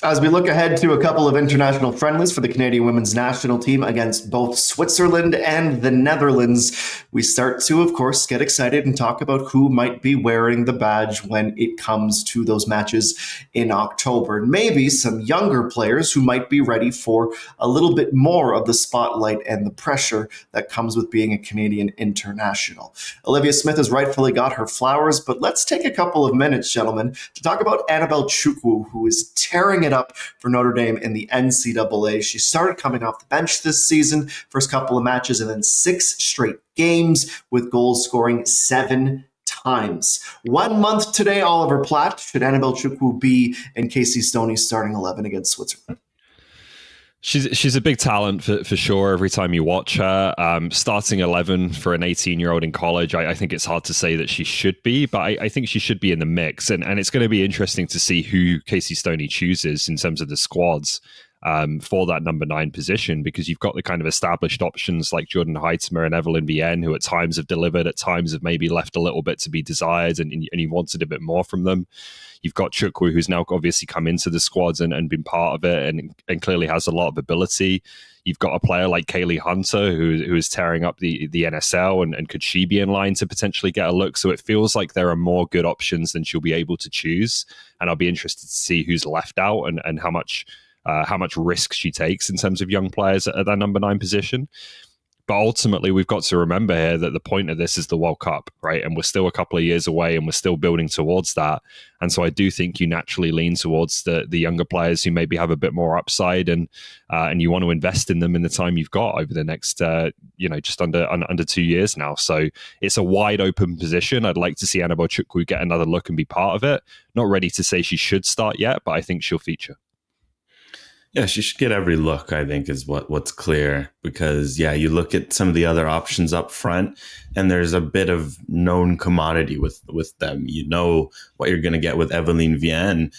As we look ahead to a couple of international friendlies for the Canadian women's national team against both Switzerland and the Netherlands, we start to, of course, get excited and talk about who might be wearing the badge when it comes to those matches in October. And maybe some younger players who might be ready for a little bit more of the spotlight and the pressure that comes with being a Canadian international. Olivia Smith has rightfully got her flowers, but let's take a couple of minutes, gentlemen, to talk about Annabelle Chukwu, who is tearing it up for Notre Dame in the NCAA. She started coming off the bench this season, first couple of matches, and then 6 straight games with goals scoring 7 times. 1 month today, Oliver Platt. Should Annabelle Chukwu be in Casey Stoney's starting 11 against Switzerland? She's a big talent for sure. Every time you watch her, starting 11 for an 18-year-old in college, I think it's hard to say that she should be, but I think she should be in the mix. And it's going to be interesting to see who Casey Stoney chooses in terms of the squads for that number 9 position, because you've got the kind of established options like Jordan Heitzmer and Evelyn Vienne, who at times have delivered, at times have maybe left a little bit to be desired, and you wanted a bit more from them. You've got Chukwu, who's now obviously come into the squads and been part of it and clearly has a lot of ability. You've got a player like Kaylee Hunter, who is tearing up the NSL, and could she be in line to potentially get a look? So it feels like there are more good options than she'll be able to choose. And I'll be interested to see who's left out and how much risk she takes in terms of young players at that number 9 position. But ultimately, we've got to remember here that the point of this is the World Cup, right? And we're still a couple of years away and we're still building towards that. And so I do think you naturally lean towards the younger players who maybe have a bit more upside, and you want to invest in them in the time you've got over the next, just under 2 years now. So it's a wide open position. I'd like to see Annabelle Chukwu get another look and be part of it. Not ready to say she should start yet, but I think she'll feature. Yeah, she should get every look, I think, is what's clear. Because, you look at some of the other options up front, and there's a bit of known commodity with them. You know what you're going to get with Evelyn Vienne.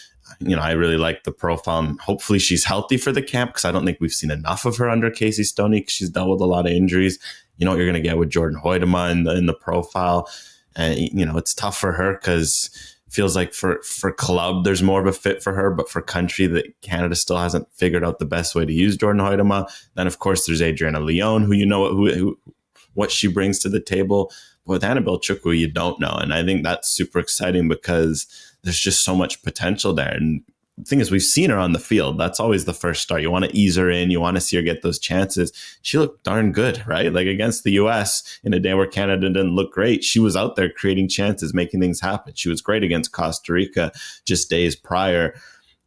I really like the profile, and hopefully she's healthy for the camp, because I don't think we've seen enough of her under Casey Stoney, because she's dealt with a lot of injuries. You know what you're going to get with Jordan Hoytema in the profile. And, it's tough for her because feels like for club, there's more of a fit for her, but for country, that Canada still hasn't figured out the best way to use Jordan Hoytema. Then, of course, there's Adriana Leon, who what she brings to the table. But with Annabelle Chukwu, you don't know. And I think that's super exciting because there's just so much potential there. And the thing is, we've seen her on the field. That's always the first start. You want to ease her in. You want to see her get those chances. She looked darn good, right? Like against the U.S. in a day where Canada didn't look great, she was out there creating chances, making things happen. She was great against Costa Rica just days prior.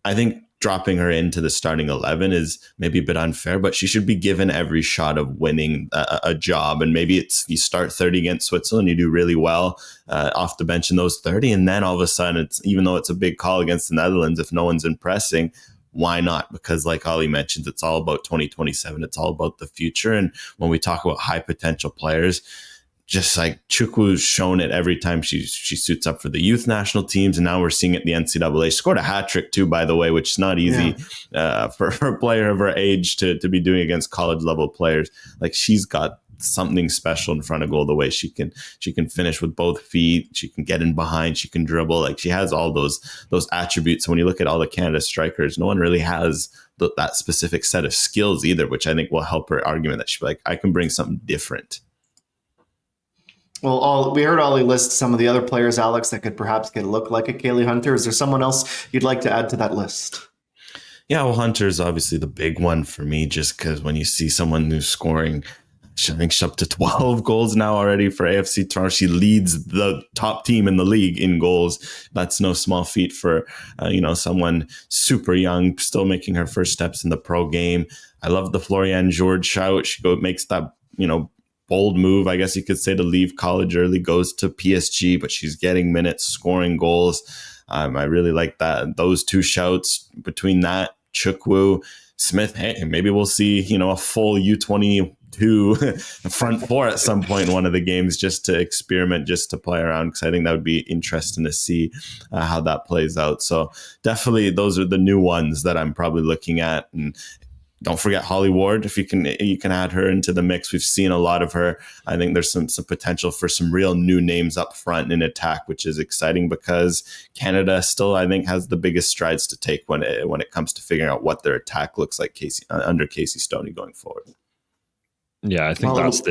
I think dropping her into the starting 11 is maybe a bit unfair, but she should be given every shot of winning a job. And maybe it's you start 30 against Switzerland, you do really well off the bench in those 30. And then all of a sudden, it's even though it's a big call against the Netherlands, if no one's impressing, why not? Because like Ollie mentioned, it's all about 2027. It's all about the future. And when we talk about high potential players, just like Chukwu's shown it every time she suits up for the youth national teams. And now we're seeing it in the NCAA. She scored a hat trick too, by the way, which is not easy for a player of her age to be doing against college level players. Like she's got something special in front of goal, the way she can finish with both feet. She can get in behind. She can dribble. Like she has all those attributes. So when you look at all the Canada strikers, no one really has that specific set of skills either, which I think will help her argument that she'll be like, I can bring something different. Well, we heard Ollie list some of the other players, Alex, that could perhaps get a look like a Kaylee Hunter. Is there someone else you'd like to add to that list? Yeah, well, Hunter is obviously the big one for me, just because when you see someone who's scoring, I think she's up to 12 goals now already for AFC Toronto. She leads the top team in the league in goals. That's no small feat for someone super young, still making her first steps in the pro game. I love the Florian George shout. She makes that bold move, I guess you could say, to leave college early, goes to PSG, but she's getting minutes, scoring goals. I really like that. Those two shouts between that, Chukwu, Smith. Hey, maybe we'll see, a full U22 front four at some point in one of the games, just to experiment, just to play around, because I think that would be interesting to see how that plays out. So definitely those are the new ones that I'm probably looking at. And don't forget Holly Ward. If you can add her into the mix. We've seen a lot of her. I think there's some potential for some real new names up front in attack, which is exciting because Canada still, I think, has the biggest strides to take when it comes to figuring out what their attack looks like under Casey Stoney going forward. Yeah, I think that's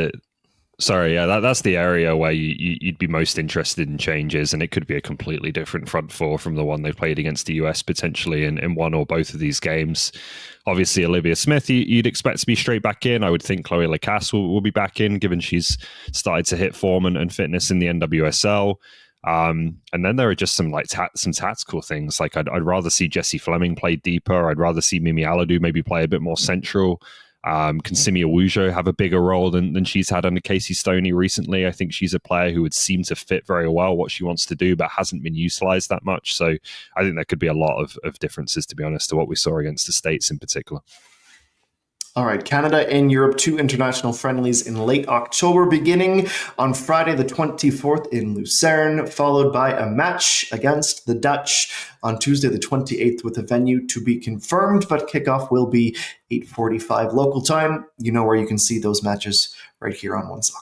the area where you'd be most interested in changes, and it could be a completely different front four from the one they played against the US potentially in one or both of these games. Obviously, Olivia Smith, you'd expect to be straight back in. I would think Chloe Lacasse will be back in, given she's started to hit form and fitness in the NWSL. And then there are just some some tactical things. Like I'd rather see Jessie Fleming play deeper. I'd rather see Mimi Aladu maybe play a bit more central. Can Simi Awujo have a bigger role than she's had under Casey Stoney recently? I think she's a player who would seem to fit very well what she wants to do, but hasn't been utilized that much. So I think there could be a lot of differences, to be honest, to what we saw against the States in particular. All right, Canada and Europe, 2 international friendlies in late October, beginning on Friday the 24th in Lucerne, followed by a match against the Dutch on Tuesday the 28th with a venue to be confirmed, but kickoff will be 8:45 local time. You know where you can see those matches right here on OneSoccer.